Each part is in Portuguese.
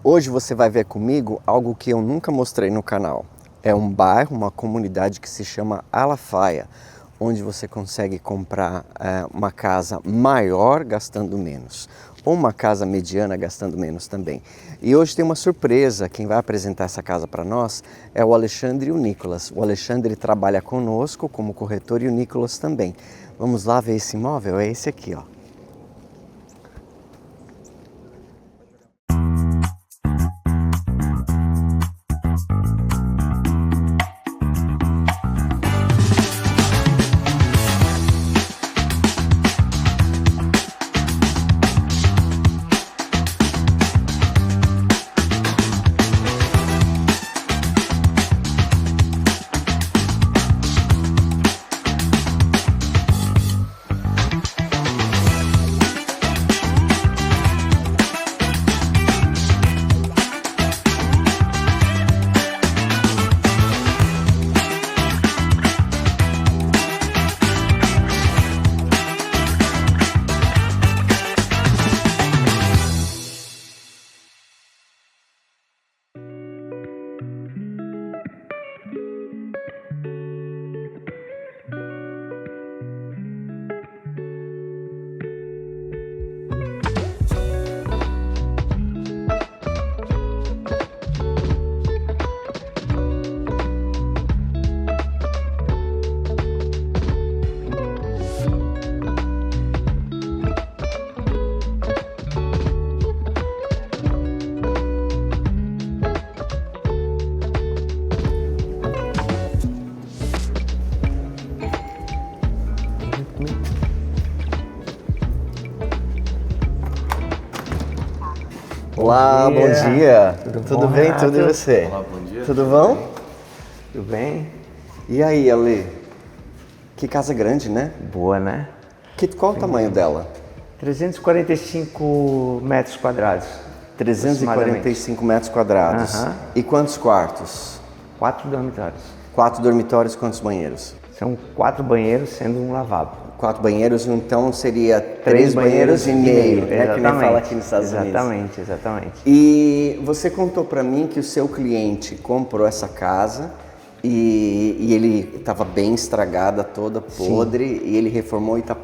Hoje você vai ver comigo algo que eu nunca mostrei no canal. É um bairro, uma comunidade que se chama Alafaia, onde você consegue comprar uma casa maior gastando menos, ou uma casa mediana gastando menos também. E hoje tem uma surpresa, quem vai apresentar essa casa para nós é o Alexandre e o Nicolas. O Alexandre trabalha conosco como corretor e o Nicolas também. Vamos lá ver esse imóvel? É esse aqui, ó. Olá, bom dia. Tudo bem? Renato? Tudo e você? Olá, bom dia. Tudo bom? Tudo bem? E aí, Ale? Que casa grande, né? Boa, né? Qual o tamanho dela? 345 metros quadrados. 345 metros quadrados. Aham. E quantos quartos? 4 dormitórios. 4 dormitórios, quantos banheiros? São 4 banheiros, sendo um lavabo. 4 banheiros, então seria 3 banheiros e meio, né? Que nem fala aqui nos Estados Unidos. Exatamente. E você contou para mim que o seu cliente comprou essa casa e ele estava bem estragada, toda podre, e ele reformou e tá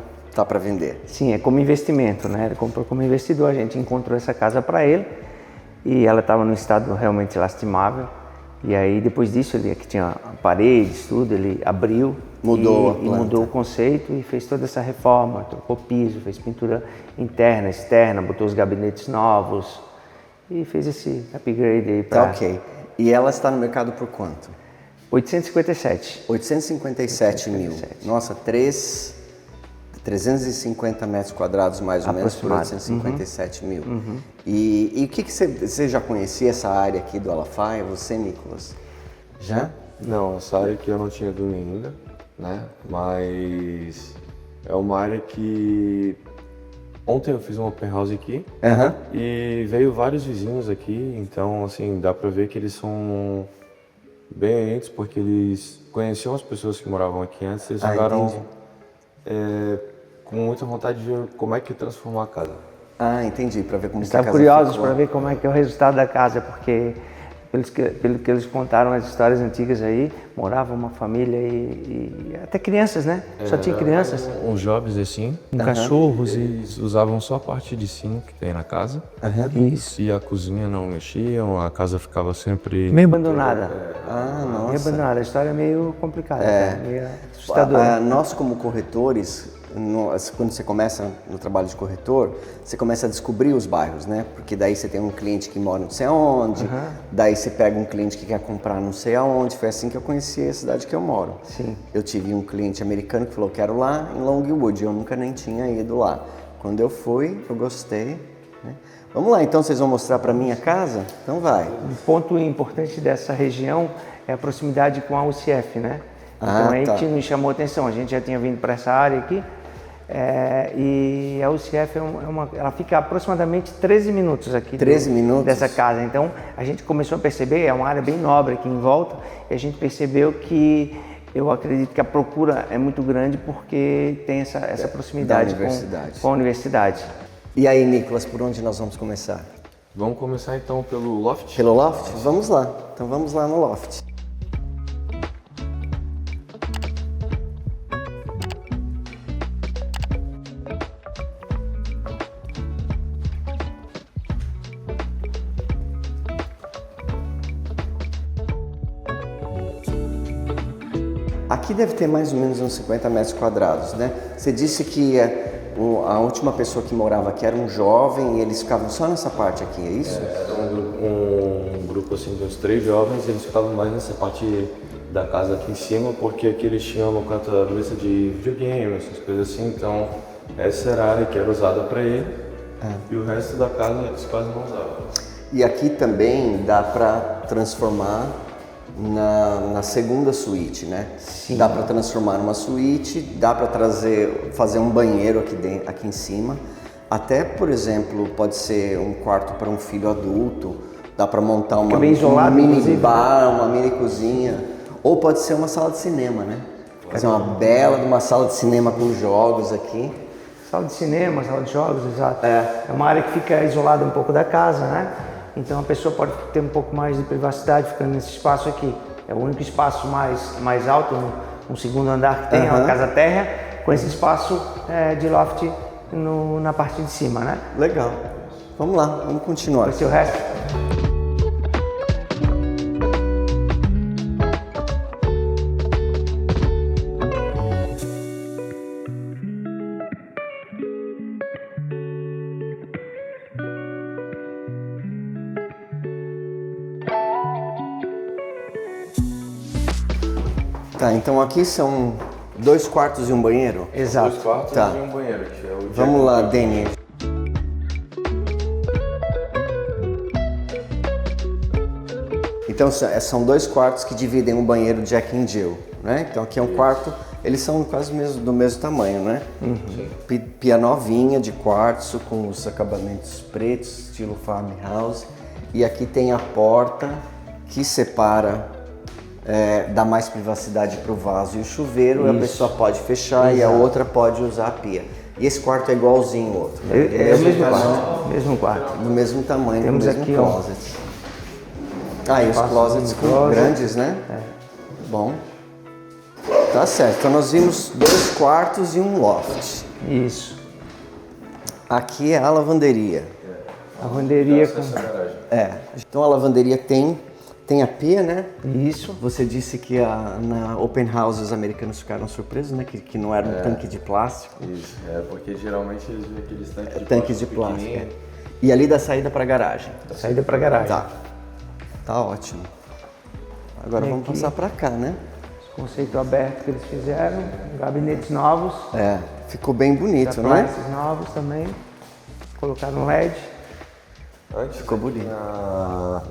para vender. Sim, é como investimento, né? Ele comprou como investidor, a gente encontrou essa casa para ele e ela estava num estado realmente lastimável. E aí depois disso, ele que tinha paredes, tudo, ele abriu, Mudou e mudou o conceito e fez toda essa reforma, trocou piso, fez pintura interna, externa, botou os gabinetes novos e fez esse upgrade aí para... Tá ok. E ela está no mercado por quanto? 857. 857 mil. Nossa, 350 metros quadrados mais ou menos por 857 mil. E o que você já conhecia essa área aqui do Alafaia, você, Nicolas? Já? Não, essa área aqui eu não tinha vindo ainda, né? Mas é uma área que ontem eu fiz um open house aqui e veio vários vizinhos aqui, então assim, dá pra ver que eles são bem antes, porque eles conheciam as pessoas que moravam aqui antes, eles ficaram com muita vontade de ver como é que transformar a casa. Ah, entendi, para ver como Estavam curiosos para ver como é que é o resultado da casa, porque pelo que eles contaram as histórias antigas aí, morava uma família e até crianças, né? Só tinha crianças. Uns jovens assim, cachorros, e eles usavam só a parte de cima que tem na casa. Isso. E a cozinha não mexiam, a casa ficava sempre... Meio abandonada. Ah, nossa. Meio abandonada, a história é meio complicada, meio assustadora. Nós como corretores, quando você começa no trabalho de corretor, você começa a descobrir os bairros, né? Porque daí você tem um cliente que mora não sei aonde, daí você pega um cliente que quer comprar não sei aonde. Foi assim que eu conheci a cidade que eu moro. Sim. Eu tive um cliente americano que falou, quero lá em Longwood, eu nunca nem tinha ido lá. Quando eu fui, eu gostei, né? Vamos lá, então vocês vão mostrar para mim a casa? Então vai. Um ponto importante dessa região é a proximidade com a UCF, né? Então aí que nos chamou a atenção, a gente já tinha vindo para essa área aqui, e a UCF ela fica aproximadamente 13 minutos aqui 13 minutos? Dessa casa. Então a gente começou a perceber, é uma área bem nobre aqui em volta, e a gente percebeu que eu acredito que a procura é muito grande porque tem essa proximidade com a universidade. E aí, Nicolas, por onde nós vamos começar? Vamos começar então pelo loft? Pelo loft? Vamos lá. Então vamos lá no loft. Aqui deve ter mais ou menos uns 50 metros quadrados, né? Você disse que a última pessoa que morava aqui era um jovem e eles ficavam só nessa parte aqui, é isso? Era um grupo assim de uns 3 jovens, eles ficavam mais nessa parte da casa aqui em cima, porque aqui eles tinham uma mesa de videogame, essas coisas assim, então essa era a área que era usada para ele e o resto da casa eles quase não usavam. E aqui também dá para transformar na segunda suíte, né? Sim. Dá para transformar numa suíte, dá para fazer um banheiro aqui em cima. Até, por exemplo, pode ser um quarto para um filho adulto. Dá para montar um mini bar, uma mini cozinha. Ou pode ser uma sala de cinema, né? Fazer uma bela de uma sala de cinema com jogos aqui. Sala de cinema, sala de jogos, exato. É uma área que fica isolada um pouco da casa, né? Então a pessoa pode ter um pouco mais de privacidade ficando nesse espaço aqui. É o único espaço mais alto, um segundo andar que tem, é uma casa térrea, com esse espaço de loft na parte de cima, né? Legal. Vamos lá, vamos continuar. Vai ser o resto. Tá, então aqui são 2 quartos e um banheiro? Exato. 2 quartos Tá. e um banheiro, que é o Vamos lá, Dani. Então são 2 quartos que dividem um banheiro Jack and Jill, né? Então aqui é um quarto, eles são quase do mesmo tamanho, né? Pia novinha de quartzo com os acabamentos pretos, estilo farmhouse. E aqui tem a porta que separa, dá mais privacidade para o vaso e o chuveiro. A pessoa pode fechar. Exato. E a outra pode usar a pia. E esse quarto é igualzinho ao outro, né? É o mesmo quarto. Do mesmo tamanho, temos do mesmo aqui, closet. E os closets grandes, né? Bom. Tá certo. Então nós vimos 2 quartos e um loft. Isso. Aqui é a lavanderia. A lavanderia com... Então a lavanderia tem a pia, né? Isso. Você disse que na Open House os americanos ficaram surpresos, né? Que não era um tanque de plástico. Isso, porque geralmente eles veem aqueles tanques de plástico. E ali dá saída para garagem. Saída para garagem. Tá ótimo. Agora vamos passar para cá, né? Conceito aberto que eles fizeram, gabinetes novos. Ficou bem bonito, né? Esses novos também. Colocaram LED. Antes, ficou bonito.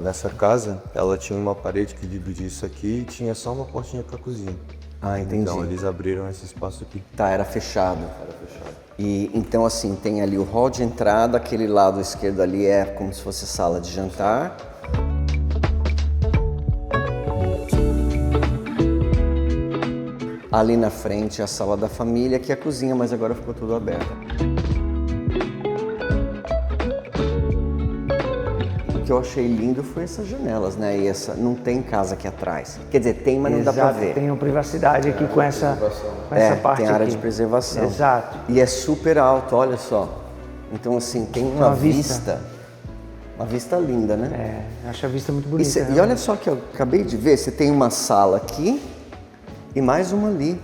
Nessa casa, ela tinha uma parede que dividia isso aqui e tinha só uma portinha para cozinha. Entendi. Então eles abriram esse espaço aqui. Era fechado. E então assim, tem ali o hall de entrada, aquele lado esquerdo ali é como se fosse sala de jantar. Ali na frente a sala da família, que é a cozinha, mas agora ficou tudo aberto. O que eu achei lindo foi essas janelas, né? E não tem casa aqui atrás. Quer dizer, tem, mas não dá pra ver. Tem uma privacidade aqui com essa parte tem área aqui. de preservação. Exato. E é super alto, olha só. Então assim, tem uma vista. Uma vista linda, né? Acho a vista muito bonita. E olha só que eu acabei de ver, você tem uma sala aqui e mais uma ali,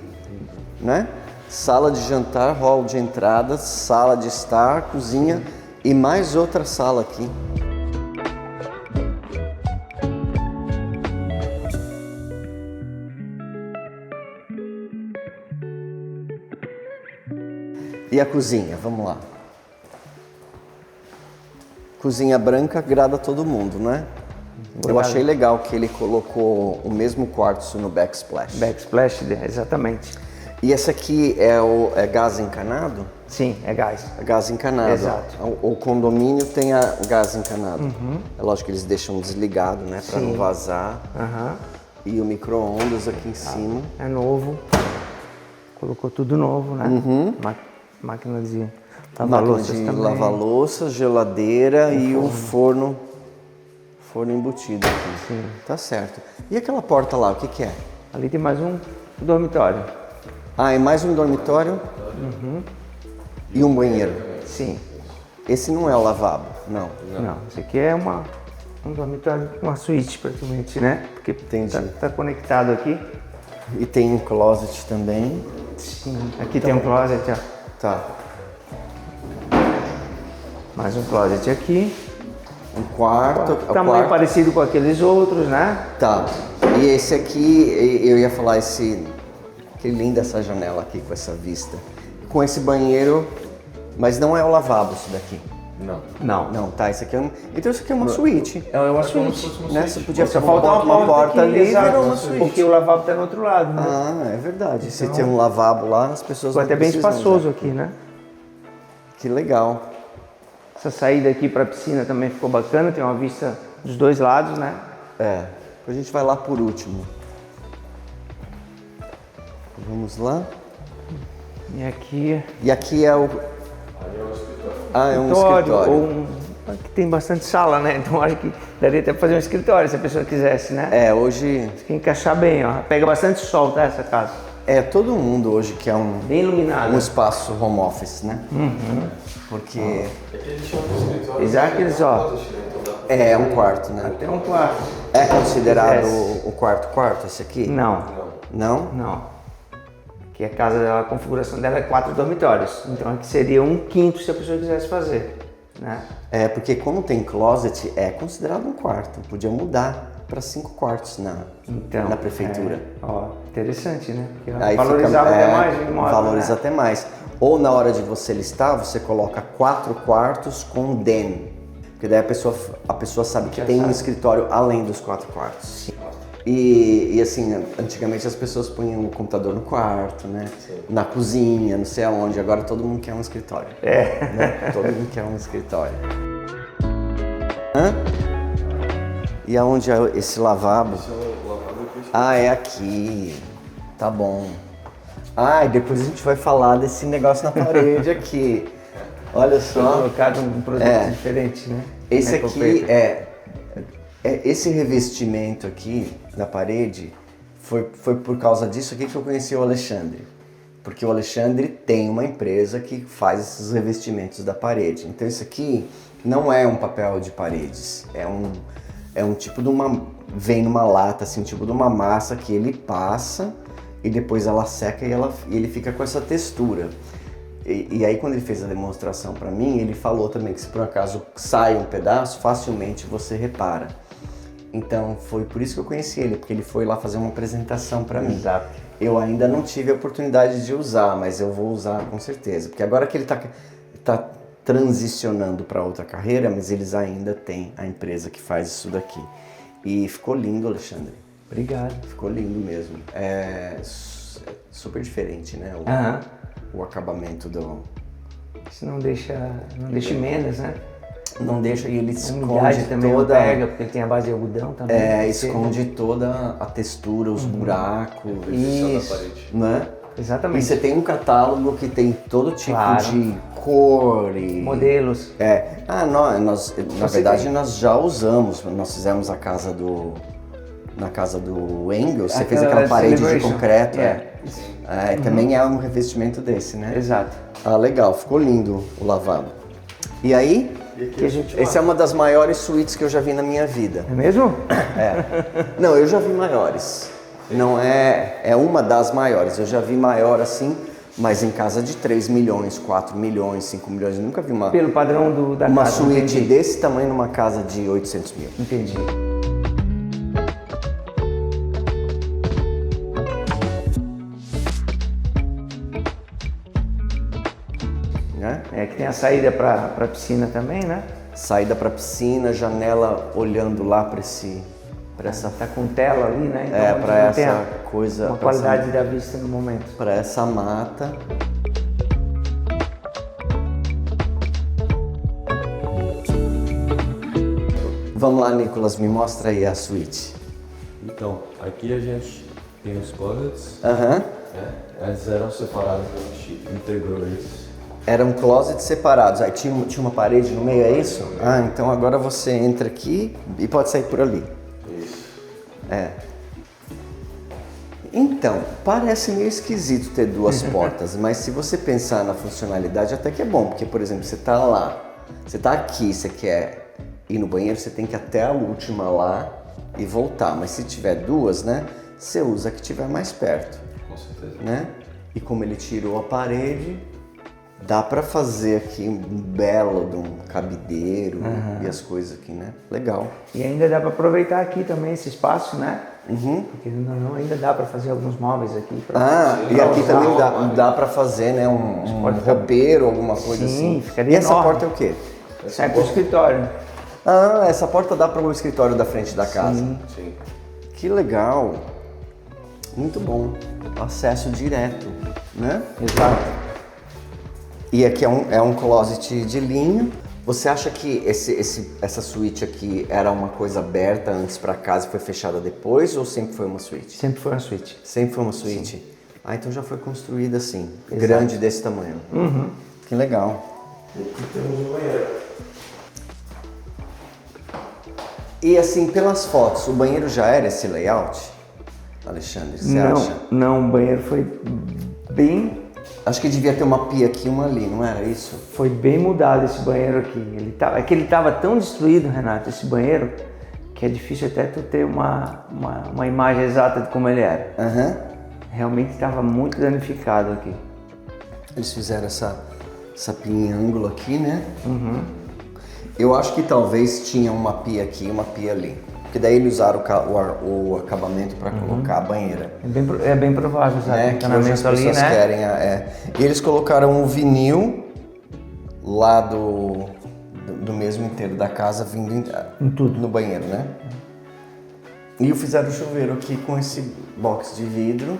né? Sala de jantar, hall de entrada, sala de estar, cozinha e mais outra sala aqui. E a cozinha, vamos lá. Cozinha branca agrada todo mundo, né? Eu achei legal que ele colocou o mesmo quartzo no backsplash. Backsplash, exatamente. E esse aqui é gás encanado? Sim, é gás. É gás encanado. Exato. O condomínio tem a gás encanado. É lógico que eles deixam desligado, né? Para não vazar. E o micro-ondas aqui em cima. É novo. Colocou tudo novo, né? Máquina de máquina de lavar louça, geladeira e o forno embutido aqui. Sim. Tá certo. E aquela porta lá, o que que é? Ali tem mais um dormitório. Ah, e mais um dormitório e um banheiro. Sim. Esse não é o lavabo, não. Não, esse aqui é um dormitório, uma suíte praticamente, né? Porque Entendi. tá conectado aqui. E tem um closet também. Sim. Aqui tem um closet, ó. Tá. Mais um closet aqui. Um quarto. Tamanho parecido com aqueles outros, né? Tá. E esse aqui, eu ia falar que linda essa janela aqui com essa vista. Com esse banheiro, mas não é o lavabo isso daqui. Não. Não, tá, isso aqui é então isso aqui é uma suíte. É uma suíte. Né? Você podia Só faltar uma porta ali e virou uma suíte. Porque o lavabo tá no outro lado, né? Ah, é verdade. Se tem um lavabo lá, as pessoas Ficou não até bem precisam espaçoso usar. aqui, né? Que legal. Essa saída aqui para a piscina também ficou bacana, tem uma vista dos dois lados, né? É. A gente vai lá por último. Vamos lá. E aqui é o... Ah, é um escritório. Aqui tem bastante sala, né? Então acho que daria até pra fazer um escritório se a pessoa quisesse, né? É, hoje... Tem que encaixar bem, ó. Pega bastante sol, tá? Essa casa. Todo mundo hoje quer bem iluminado. Um espaço home office, né? Porque... Aqui a gente chama de escritório. Exato, ó. É um quarto, né? Até um quarto. É considerado o quarto esse aqui? Não. Não? Não. Aqui a casa, a configuração dela é 4 dormitórios. Então aqui seria 1/5 se a pessoa quisesse fazer, né? É, porque como tem closet, é considerado um quarto. Podia mudar para 5 quartos na prefeitura. Ó, interessante, né? Porque Aí valorizava até mais o imóvel, valoriza né? até mais. Ou na hora de você listar, você coloca 4 quartos com den. Porque daí a pessoa sabe que tem um escritório além dos 4 quartos. E assim, antigamente as pessoas punham o computador no quarto, né? Sim. Na cozinha, não sei aonde. Agora todo mundo quer um escritório. Né? Todo mundo quer um escritório. E aonde é esse lavabo? Ah, é aqui. Tá bom. Ah, e depois a gente vai falar desse negócio na parede aqui. Olha só. Colocado um produto diferente, né? Esse aqui esse revestimento aqui na parede foi por causa disso aqui que eu conheci o Alexandre. Porque o Alexandre tem uma empresa que faz esses revestimentos da parede. Então isso aqui não é um papel de paredes, é um tipo de vem numa lata, assim, um tipo de uma massa que ele passa e depois ela seca e ele fica com essa textura. E aí quando ele fez a demonstração para mim, ele falou também que se por acaso sai um pedaço, facilmente você repara. Então foi por isso que eu conheci ele, porque ele foi lá fazer uma apresentação para mim. Exato. Eu ainda não tive a oportunidade de usar, mas eu vou usar com certeza. Porque agora que ele tá transicionando para outra carreira, mas eles ainda têm a empresa que faz isso daqui. E ficou lindo, Alexandre. Obrigado. Ficou lindo mesmo. É super diferente, né? O acabamento do... Isso não deixa emendas, né? Não deixa, e ele esconde também toda... pega, porque tem a base de algodão também. Esconde toda a textura, os buracos. Isso, da parede. Né? Exatamente. E você tem um catálogo que tem todo tipo de cor e... modelos. Nós na verdade nós já usamos, nós fizemos na casa do Engels, você fez aquela parede de concreto. Também é um revestimento desse, né? Exato. Ah, legal, ficou lindo o lavabo. E aí, essa é uma das maiores suítes que eu já vi na minha vida. É mesmo? Não, eu já vi maiores. Não é uma das maiores. Eu já vi maior assim, mas em casa de 3 milhões, 4 milhões, 5 milhões. Eu nunca vi pelo padrão da uma casa. suíte desse tamanho numa casa de 800 mil. Entendi. Né? Que tem a saída para a piscina também, né? Saída para piscina, janela olhando lá para essa... Tá com tela ali, né? Então, para essa coisa... Uma qualidade da vista no momento. Para essa mata. Vamos lá, Nicolas, me mostra aí a suíte. Então, aqui a gente tem os closets. Aham. Eles eram separados, a gente integrou eles. Eram closets separados, aí tinha uma parede no meio, é isso? Ah, então agora você entra aqui e pode sair por ali. Isso. É. Então, parece meio esquisito ter duas portas, mas se você pensar na funcionalidade até que é bom, porque, por exemplo, você tá lá, você tá aqui, você quer ir no banheiro, você tem que ir até a última lá e voltar, mas se tiver duas, né, você usa a que tiver mais perto. Com certeza. Né? E como ele tirou a parede, dá pra fazer aqui um belo de um cabideiro e as coisas aqui, né? Legal. E ainda dá para aproveitar aqui também esse espaço, né? Porque não, ainda dá para fazer alguns móveis aqui. E aqui também dá pra fazer, né? Um roupeiro, alguma coisa assim. Ficaria E essa enorme. porta é o quê? Sai pro escritório. Ah, essa porta dá para o escritório da frente da casa. Sim. Que legal. Muito bom. Acesso direto, né? Exato. E aqui é um closet de linho. Você acha que essa suíte aqui era uma coisa aberta antes para casa e foi fechada depois ou sempre foi uma suíte? Sempre foi uma suíte. Sempre foi uma suíte? Sim. Ah, então já foi construída assim, Exato. grande desse tamanho. Que legal. Aqui temos um banheiro. E assim, pelas fotos, o banheiro já era esse layout? Alexandre, você acha? Não, o banheiro foi bem Acho que devia ter uma pia aqui e uma ali, não era isso? Foi bem mudado esse banheiro aqui. É que ele estava tão destruído, Renato, esse banheiro, que é difícil até tu ter uma imagem exata de como ele era. Realmente estava muito danificado aqui. Eles fizeram essa pia em ângulo aqui, né? Eu acho que talvez tinha uma pia aqui e uma pia ali. Porque daí eles usaram o acabamento para colocar a banheira. É bem provável usar o encanamento ali, né? Querem, E eles colocaram um vinil lá do mesmo inteiro da casa vindo em tudo no banheiro, né? E fizeram o chuveiro aqui com esse box de vidro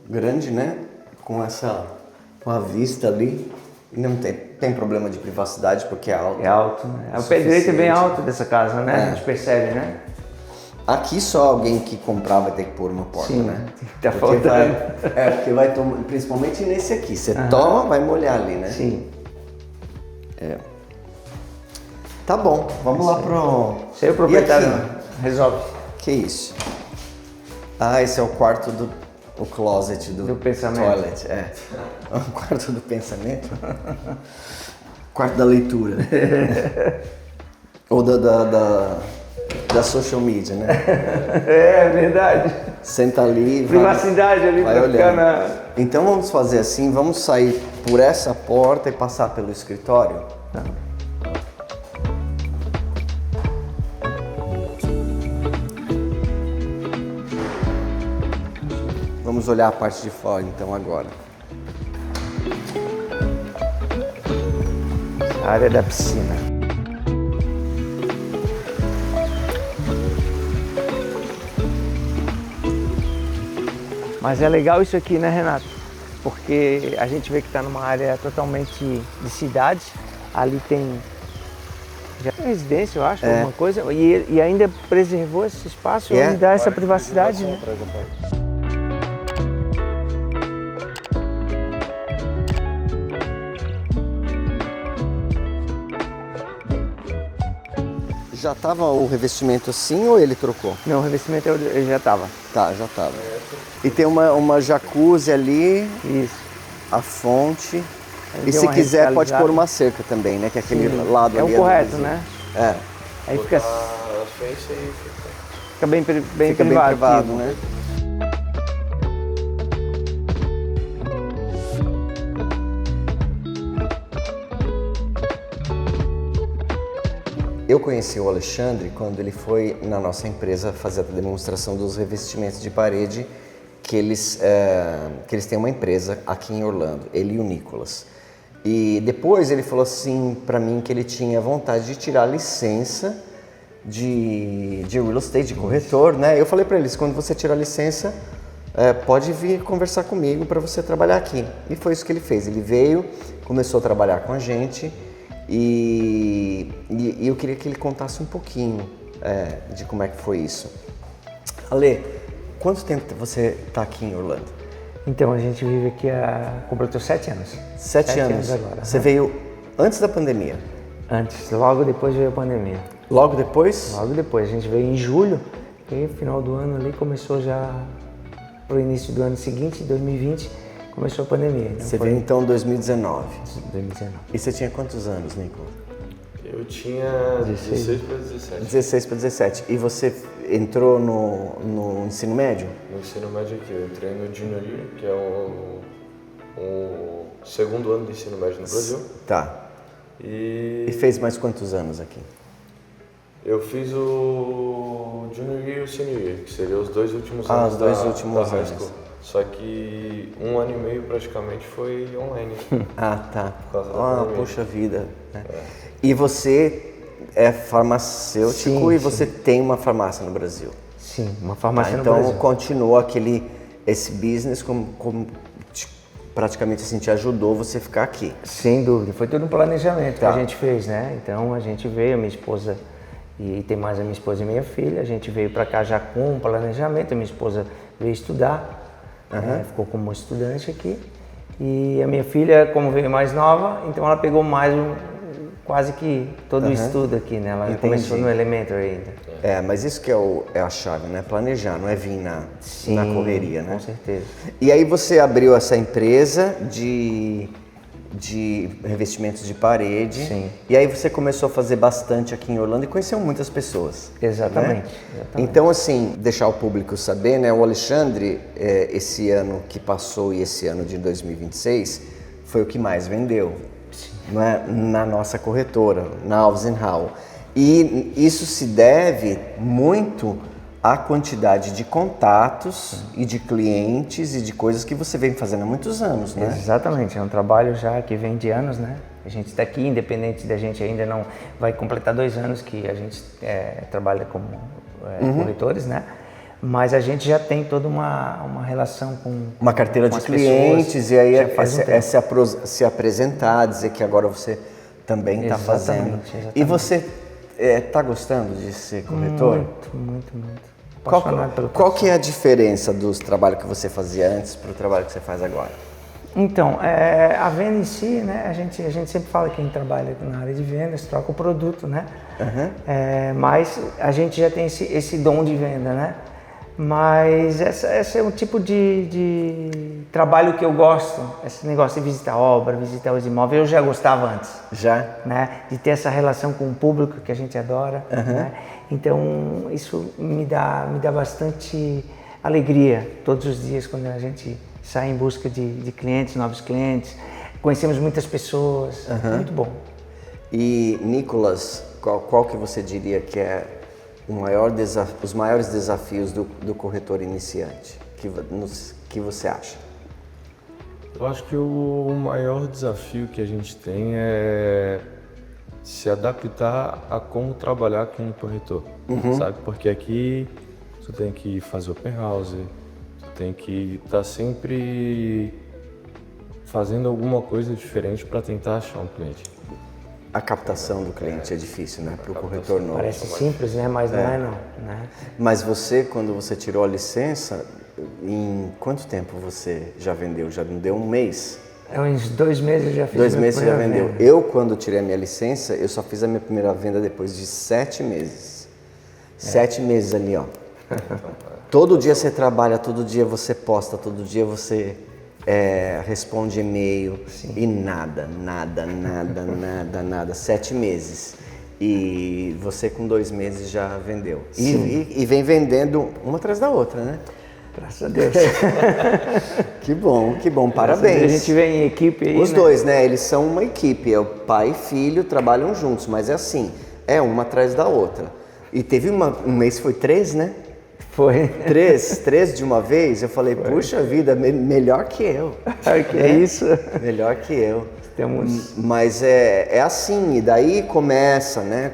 grande, né? Com a vista ali. E não tem problema de privacidade porque é alto. É alto, né? O pé direito é bem alto dessa casa, né? A gente percebe, né? Aqui só alguém que comprar vai ter que pôr uma porta, né? Tá faltando. Porque vai tomar, principalmente nesse aqui. Você toma, vai molhar ali, né? Sim. Tá bom, vamos lá pro... Você é o proprietário, resolve. Que isso? Ah, esse é o quarto o closet do pensamento. Toilet, O quarto do pensamento. Quarto da leitura. Ou da social media, né? É verdade. Senta ali. Privacidade ali pra ficar na... Então vamos fazer assim, vamos sair por essa porta e passar pelo escritório? Tá. Vamos olhar a parte de fora então agora. A área da piscina. Mas é legal isso aqui, né, Renato? Porque a gente vê que está numa área totalmente de cidade. Ali tem já residência, eu acho, alguma coisa. E ainda preservou esse espaço e dá essa privacidade, né? Já tava o revestimento assim ou ele trocou? Não, o revestimento ele já estava. Tá, já tava. E tem uma jacuzzi ali. Isso. A fonte. E se quiser pode pôr uma cerca também, né? Que é aquele lado ali. É o correto, né? Aí fica bem privado, né? Eu conheci o Alexandre quando ele foi na nossa empresa fazer a demonstração dos revestimentos de parede que eles têm uma empresa aqui em Orlando, ele e o Nicolas. E depois ele falou assim para mim que ele tinha vontade de tirar licença de real estate, de corretor, né? Eu falei para eles, quando você tirar licença, pode vir conversar comigo para você trabalhar aqui. E foi isso que ele fez, ele veio, começou a trabalhar com a gente. E eu queria que ele contasse um pouquinho de como é que foi isso. Ale, quanto tempo você está aqui em Orlando? Então, a gente vive aqui completou 7 anos. 7 anos agora. Você veio antes da pandemia? Antes, logo depois veio a pandemia. Logo depois? Logo depois, a gente veio em julho, e final do ano ali começou já, pro início do ano seguinte, 2020, começou a pandemia. Então você veio então em 2019? 2019. E você tinha quantos anos, Nico? Eu tinha 16 para 17. 16 para 17. E você entrou no ensino médio? No ensino médio aqui, eu entrei no Junior Year, que é o segundo ano de ensino médio no Brasil. Tá. E fez mais quantos anos aqui? Eu fiz o Junior Year e o Senior Year, que seriam os 2 últimos anos os 2 da últimos high anos. school. Só que 1 ano e meio praticamente foi online. Ah, tá. Por causa da pandemia. Poxa vida. Né? E você é farmacêutico Sim, e você tem uma farmácia no Brasil? Sim, uma farmácia no então Brasil. continua esse business como praticamente assim te ajudou você ficar aqui. Sem dúvida, foi tudo um planejamento Tá. que a gente fez, né? Então a gente veio, minha esposa e tem mais a minha esposa e minha filha, a gente veio para cá já com um planejamento, a minha esposa veio estudar, ficou como estudante aqui, e a minha filha, como veio mais nova, então ela pegou mais quase que todo o estudo aqui, né? Ela começou no elementary ainda. Mas isso que é a chave, né? Planejar, não é vir na correria, né? Com certeza. E aí você abriu essa empresa de revestimentos de parede. Sim. E aí você começou a fazer bastante aqui em Orlando e conheceu muitas pessoas. Exatamente. Né? Exatamente. Então, assim, deixar o público saber, né? O Alexandre, esse ano que passou e esse ano de 2026, foi o que mais vendeu. Não é? Na nossa corretora, na Alves & Hall. E isso se deve muito à quantidade de contatos e de clientes e de coisas que você vem fazendo há muitos anos, né? Exatamente, é um trabalho já que vem de anos, né? A gente está aqui, independente da gente ainda não vai completar 2 anos que a gente trabalha como corretores, né? Mas a gente já tem toda uma relação com uma carteira com de as clientes pessoas, e aí já faz se apresentar, dizer que agora você também está fazendo. Exatamente. E você está gostando de ser corretor? Muito. Apaixonado pelo Qual que é a diferença dos trabalhos que você fazia antes para o trabalho que você faz agora? Então, a venda em si, né? A gente sempre fala que quem trabalha na área de vendas troca o produto, né? Mas a gente já tem esse dom de venda, né? Mas esse é um tipo de trabalho que eu gosto, esse negócio de visitar a obra, visitar os imóveis, eu já gostava antes. Já? Né? De ter essa relação com o público que a gente adora, né? Então isso me dá bastante alegria todos os dias quando a gente sai em busca de clientes, novos clientes, conhecemos muitas pessoas, muito bom. E Nicolas, qual que você diria que é os maiores desafios do corretor iniciante? Que você acha? Eu acho que o maior desafio que a gente tem é se adaptar a como trabalhar com o corretor, sabe? Porque aqui você tem que fazer open house, você tem que estar sempre fazendo alguma coisa diferente para tentar achar um cliente. A captação do cliente é difícil, né? Para o corretor novo. Parece simples, né? Mas não é não. Né? Mas você, quando você tirou a licença, em quanto tempo você já vendeu? Já vendeu um mês? Uns 2 meses eu já fiz. 2 meses você já vendeu. Venda. Eu, quando tirei a minha licença, eu só fiz a minha primeira venda depois de 7 meses. 7 meses ali, ó. Todo dia você trabalha, todo dia você posta, todo dia você responde e-mail e nada. 7 meses. E você com 2 meses já vendeu. E vem vendendo uma atrás da outra, né? Graças a Deus. Que bom, parabéns. A gente vem em equipe aí, Os né? dois, né? Eles são uma equipe, é o pai e filho, trabalham juntos, mas é assim, é uma atrás da outra. E teve um mês, foi 3, né? Foi. 3 de uma vez, eu falei, puxa vida, melhor que eu. Que é isso? Melhor que eu. Temos... Mas é assim, e daí começa, né?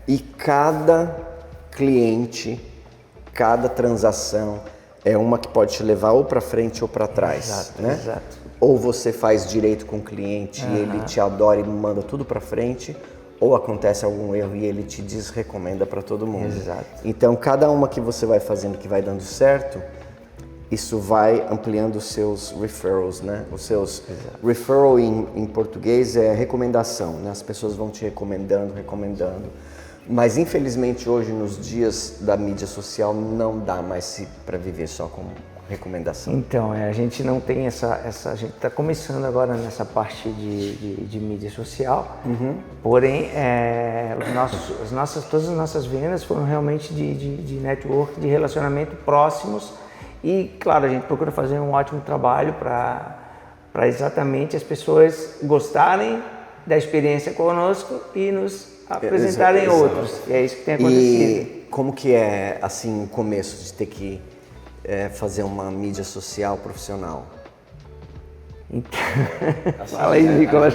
E cada cliente, cada transação é uma que pode te levar ou para frente ou para trás, Exato, né? exato. Ou você faz direito com o cliente e ele te adora e manda tudo para frente, ou acontece algum erro e ele te desrecomenda para todo mundo. Exato. Então, cada uma que você vai fazendo que vai dando certo, isso vai ampliando os seus referrals, né? Os seus referral em português é recomendação, né? As pessoas vão te recomendando. Mas infelizmente hoje nos dias da mídia social não dá mais para viver só com recomendação. Então, a gente não tem a gente está começando agora nessa parte de mídia social, porém todas as nossas vendas foram realmente de network, de relacionamento próximos e, claro, a gente procura fazer um ótimo trabalho para exatamente as pessoas gostarem da experiência conosco e nos apresentarem outros. E é isso que tem acontecido. E como que é assim o começo de ter que fazer uma mídia social profissional? Então, fala aí, Nicolas.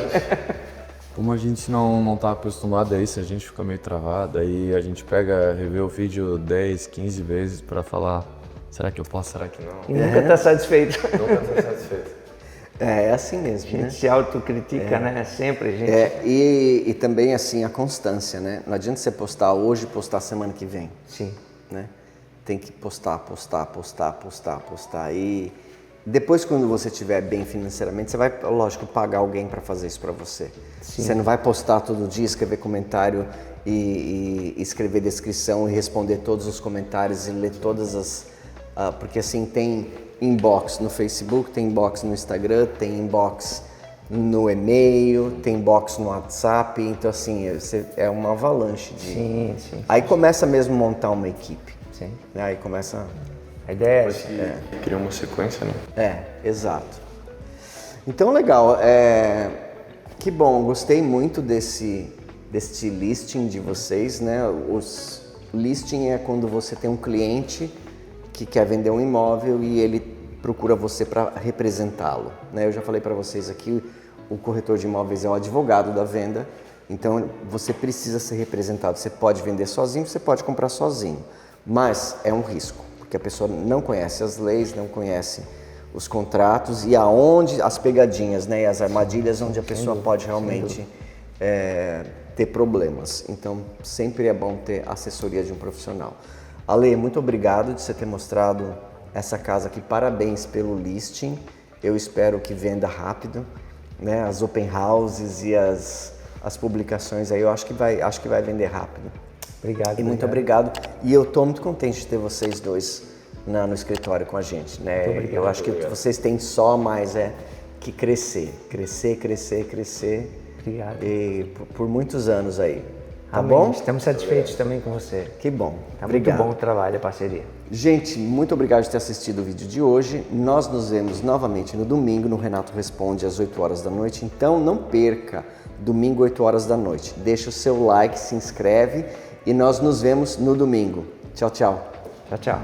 Como a gente não tá acostumado a isso, a gente fica meio travado, aí a gente revê o vídeo 10, 15 vezes para falar, será que eu posso, será que não? E nunca está satisfeito. Nunca tá satisfeito. É assim mesmo, A gente né? se autocritica, né? Sempre, a gente. E também assim a constância, né? Não adianta você postar hoje e postar semana que vem. Sim. Né? Tem que postar. E depois, quando você estiver bem financeiramente, você vai, lógico, pagar alguém para fazer isso para você. Sim. Você não vai postar todo dia, escrever comentário e escrever descrição e responder todos os comentários e ler todas as... porque assim, tem inbox no Facebook, tem inbox no Instagram, tem inbox no e-mail, tem inbox no WhatsApp, então assim, é uma avalanche de... Sim. Aí começa mesmo a montar uma equipe. Sim. Aí começa... A ideia Cria uma sequência, né? Exato. Então, legal. Que bom, gostei muito deste listing de vocês, né? Listing é quando você tem um cliente que quer vender um imóvel e ele procura você para representá-lo, né? Eu já falei para vocês aqui, o corretor de imóveis é o advogado da venda, então você precisa ser representado. Você pode vender sozinho, você pode comprar sozinho, mas é um risco, porque a pessoa não conhece as leis, não conhece os contratos e aonde as pegadinhas, né, e as armadilhas onde a pessoa pode realmente ter problemas. Então, sempre é bom ter assessoria de um profissional. Ale, muito obrigado de você ter mostrado essa casa aqui. Parabéns pelo listing. Eu espero que venda rápido, né? As open houses e as publicações aí, eu acho que vai vender rápido. Obrigado. E muito obrigado. E eu estou muito contente de ter vocês dois no escritório com a gente, né? Obrigado, eu acho que vocês têm só mais que crescer. Obrigado. E por muitos anos aí. Tá Amém. bom? Estamos satisfeitos também com você. Que bom. Tá Obrigado. muito bom o trabalho, a parceria. Gente, muito obrigado por ter assistido o vídeo de hoje. Nós nos vemos novamente no domingo no Renato Responde às 8 horas da noite. Então não perca, domingo 8 horas da noite. Deixa o seu like, se inscreve e nós nos vemos no domingo. Tchau, tchau. Tchau, tchau.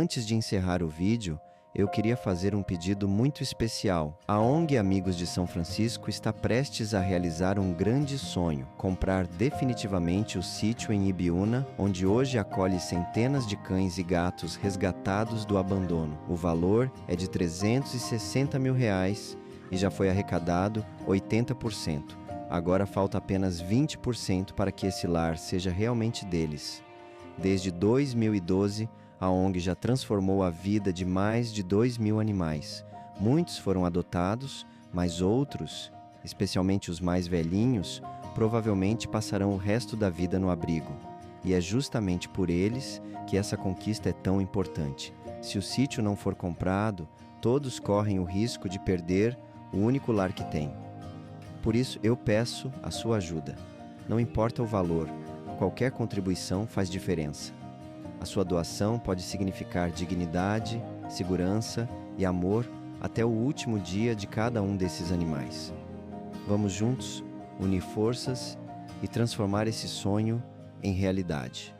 Antes de encerrar o vídeo, eu queria fazer um pedido muito especial. A ONG Amigos de São Francisco está prestes a realizar um grande sonho: comprar definitivamente o sítio em Ibiúna, onde hoje acolhe centenas de cães e gatos resgatados do abandono. O valor é de R$360 mil e já foi arrecadado 80%. Agora falta apenas 20% para que esse lar seja realmente deles. Desde 2012, a ONG já transformou a vida de mais de 2.000 animais. Muitos foram adotados, mas outros, especialmente os mais velhinhos, provavelmente passarão o resto da vida no abrigo. E é justamente por eles que essa conquista é tão importante. Se o sítio não for comprado, todos correm o risco de perder o único lar que têm. Por isso, eu peço a sua ajuda. Não importa o valor, qualquer contribuição faz diferença. A sua doação pode significar dignidade, segurança e amor até o último dia de cada um desses animais. Vamos juntos unir forças e transformar esse sonho em realidade.